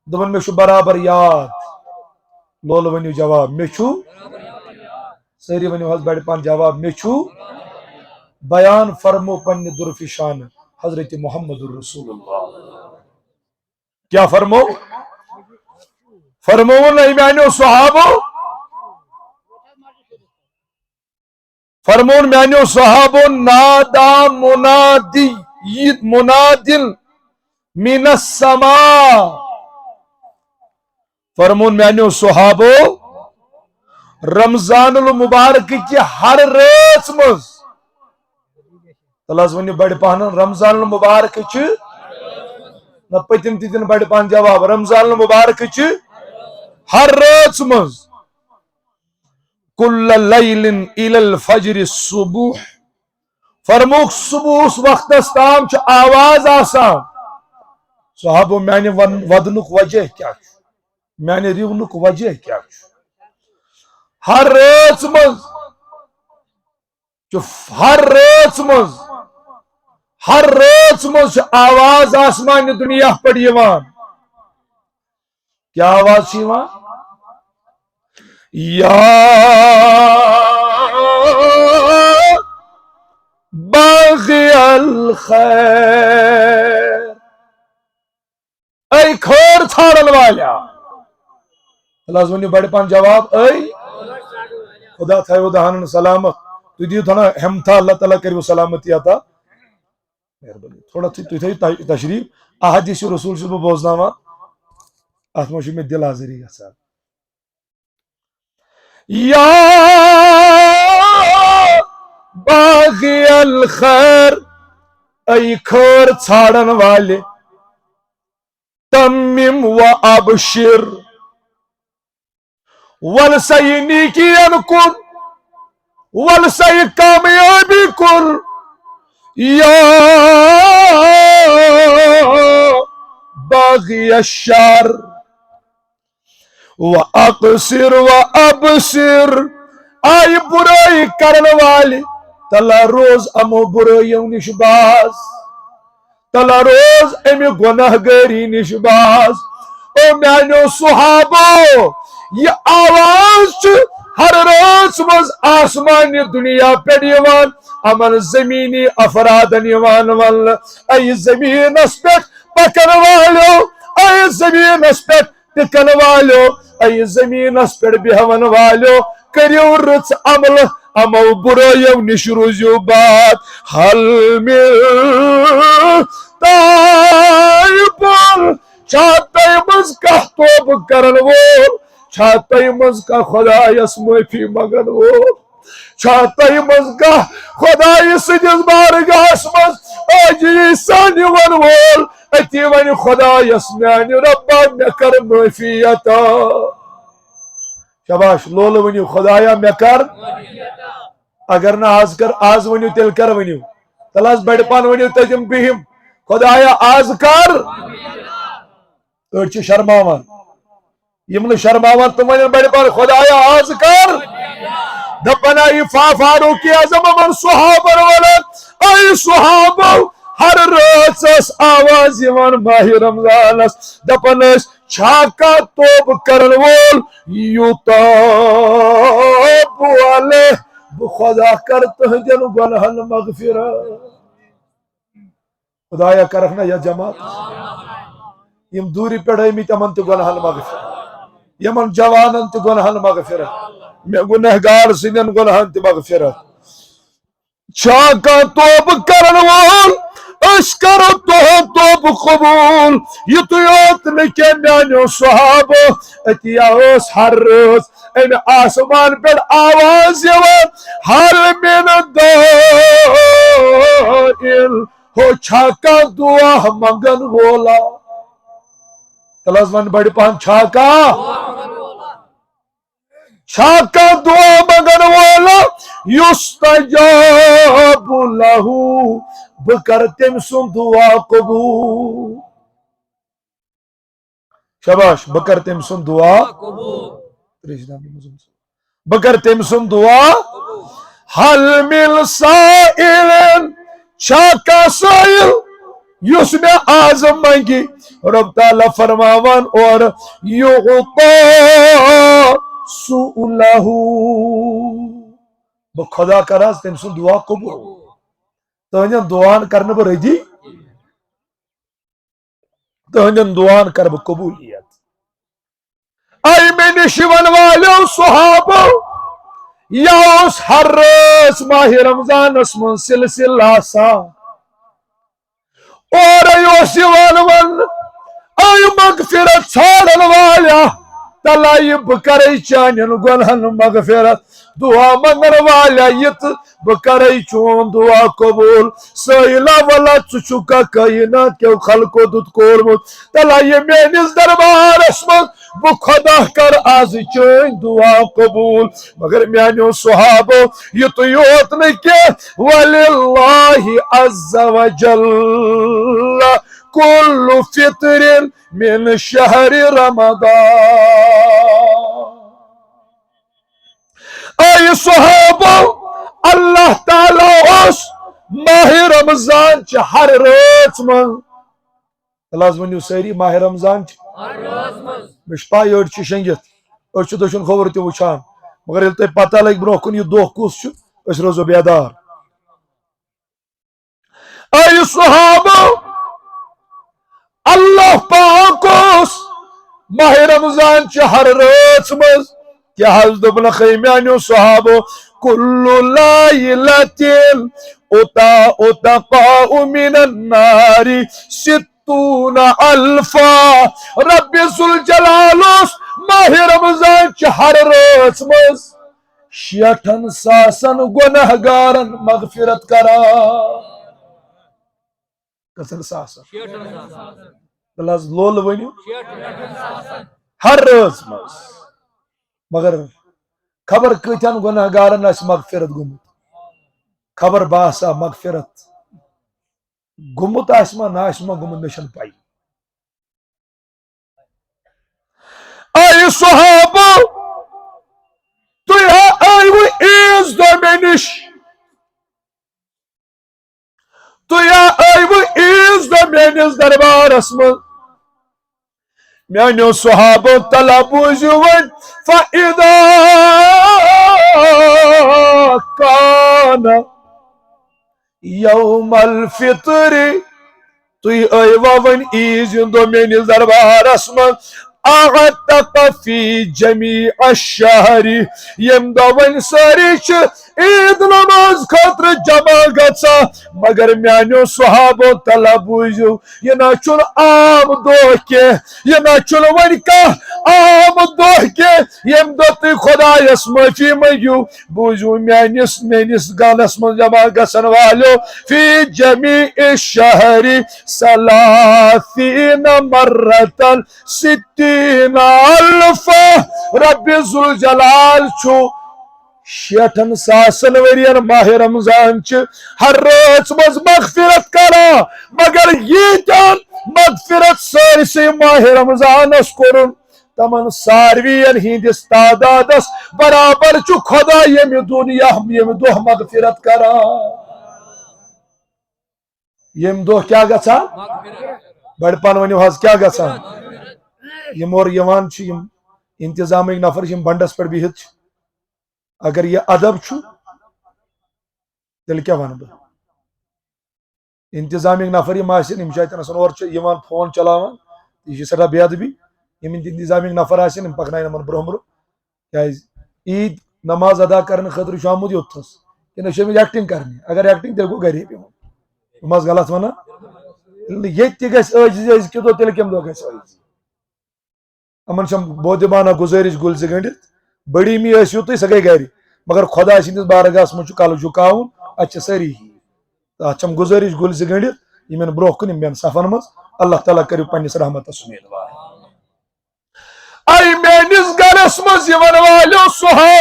دپن مے چھُ برابر یاد لول ونیو جواب مے چھُ ساری ونیو حض بڑِ پان جواب مے چھُ بیان فرمو پنہ درف شان حضرت محمد الرسول اللہ کیا فرمو فرمون میانو صحابو فرمون میانو صحابو نادا منادی منادل من السماء فرمون میانو صحابو رمضان المبارک کی ہر رات مز تلاز ونیو بڑ پہن رمضان المبارک چھ نہ پتم تین بڑ پہن جواب رمضان المبارک چھ ہر رات مز کل لیل الی الفجر الصبح فرموک صبح اس وقت تام چھ آواز آسان صحابو میانہ ودنک وجہ کیا میانہ ریونک وجہ کیا ہر رات مز ہر رات مز آواز آسمان دنیا پڑ یوان کیا آواز چھ یوان یا باغی الخیر اے خیر ژھانڈن والیا اللہ ونیو بڑ پان جواب اے خدا تھایو دہانن سلامت تو دیو تھا نا ہمتا اللہ تعالیٰ کریو سلامتی عطا مہربانی تھوڑا تھی تشریف احادیث رسول سے بوزناوا ات مجھ میں دل حاضری گژھان یا باغی الخیر ای خیر ژھانڈن والے تمم و ابشر ولسئی نیکین کن ولسئی کامیابی کن یا باغی الشر و اقصر و ابصر آئی برائی کرن والی تلا روز امو برائیوں نش باز تلا روز امی گناہ گاری نش باز او میانو صحابو یہ آواز ہر روز مز آسمان دنیا پہ یوان امن زمینی افرادن یوان ول ای زمین اس پہ پکن والو ای زمین اس پہ ٹکن والو ای زمین اس پہ بہون والو کریو رچ عمل امو برائیو نش روزیو بات حل مل تائبل چاہتے مز کہ توب کرن وول چھاتے مز کا خدایس معافی مگن وول چھاتے مز کا خدایس جس بارگاہس مز آجی سانی ون وول اتی ونی خدایس میانی ربا میں کر معافی عطا شباش لول ونیو خدایا میں کر اگر نہ آز کر آز ونیو تیل کر ونیو تلاس بڑ پان ونیو تجم بہم خدایا آز کر ارچ شرماوان یمن شرماوان تم ون بڑ پان خدایا آز کر دپنا فاروق اعظم من صحابہ ولد اے صحابہ ہر رات آواز یوان ماہ رمضان دپن چھاکا توب کرن وول یوتاب علیہ خدا کر تہجن گنہن مغفرہ خدایا کرکھنا یا جماعت یم دوری پڑھائی می تمن تو گنہن مغفرہ یمن جوانن تو گنہن مغفرہ میں گنہگار سنن گنہن تو مغفرہ چھاکا توب کرن وول اس کرو توب قبول یہ تو یوت نکے میانو صحابو اتیا اس ہر روز ان آسمان پر آواز یوان ہر من دائل ہو چھاکا دعا مگن وولا تلازمان بڑی پان چھاکا دعا مگن والا یستجاب لہو بکر تم سن دعا قبول شباش بکر تم سن دعا بکر تم سن دعا حل مل سائل چھاکا سائل یس میں آز منگی رب تعالیٰ فرماوان اور یعطا سؤلہ بہ خدا کراز تم سن دعا قبول تہندین دعان کرنے بہ ردی تہندین دعان کر بہ قبولیت اے میں نشون والو صحابہ یا اس ہر روز ماہ رمضان اس من سلسل آسان اور ایوس یوان ون اے مغفرت ژھانڈن والیا تلائی بہ کرے چانین گنہن مغفرت دعا منگن والیا یت بہ کرے چون دعا قبول سائلہ ولا چچکا کائنات کیو خلقو دت کورمت تلائی میانس دربارس من بہ خدا کر آز چین دعا قبول مگر میانیو صحابو یت یوت نکے وللہ عز وجل کل فطر من شہر رمضان اے صحابہ اللہ تعالیٰ اس ماہ رمضان چھ ہر روز من اللہ ونیو ساری ماہ رمضان مش پائی أڑ چھ شنگت أڑ چھ دشن خبر تہ وچھان مگر یل تہ پتہ لگ برو کن یہ دہ کس چھ اس روزو بیدار اے صحابہ اللہ پاک اس ماہ رمضان چھ ہر روز مز کیا حض دبن خیمیانیو صحابو کل لائلت اتقاء من النار ستون الفا رب ذوالجلال اس ماہ رمضان چھ ہر روز مز 60,000 گنہگارن مغفرت کرا کسن ساسن بلاز لول ونیو ہر روز مز مگر خبر کتن گنہگارن اس مغفرت گمت خبر باسا مغفرت گمت آسما نا آسما گمت نشن پائی اے صحابہ تو آئیو ایز دو میں نش تو آئیو ایز دو میں نس دربار اسمن میانیو صحابو طلبوزیو ون فَإِذَا كَانَ يَوْمَ الْفِطْرِ تُوی ایوا ون ایزیون دو میانیس دربار اسمن اعتق فی جمیع الشہر یم دو ون ساری چھ عید نماز خاطر جمع گچا مگر میانیو صحابو طلبوزیو یہ نا چل عام دو کے یہ نا چل ون کا عام دو کے یم دو تی خدا یس معافی منگیو بوزیو میانیس گانس من جمع گسن والو فی جمیع الشہر 30 مرتن 60 الفا رب ذوالجلال چھو 60,000 ورین ماہ رمضان چھ ہر روز مز مغفرت کرا مگر یہ جان مغفرت سارسی ماہ رمضان اس کرن تمن ساروین ہندس تعدادس برابر چھ خدا یم دنیا یم دہ مغفرت کرا یم دہ کیا گژھا بڑ پان ونیو حظ کیا گژھا یم اور یوان چھ یم انتظامی نفر یم بنڈس پر بہت اگر یہ ادب چھو تیل کیا ون بہ انتظامی نفر یم آسن یم شاید تنسن اور یوان فون چلاوان یہ سٹھا بے ادبی یم انتظامی نفر آسن یم پکنائن من برہ برہ کیاز عید نماز ادا کرنے خاطر چھ آمد یوتھس کہ نہ ایکٹنگ کرنی اگر ایکٹنگ تیل گو گری بہن مز غلط ونان یہ تہ گژھِ عاجزی أزکہِ دۄہ تیٚلہِ کمہِ دۄہ گژھِ عاجزی یِمن چھم بودبانہ گزٲرِش گُلزِ گٔنڈِتھ بڑیمی ٲسِو تُہۍ سۄ گٔے گرِ مگر خۄدا سٕنٛدِس بارگاہس منٛز چھُ کلہٕ جُکاوُن اتہِ چھِ سٲری ہی تتھ چھم گزٲرِش گُلزِ گٔنڈِتھ یِمن برونٛہہ کُن یِم بیٚہن صفن منٛز اللہ تعالیٰ کٔرِو پننِس رحمتس امیدوار اے میٲنِس گرس منٛز یِوان والیو صحابہ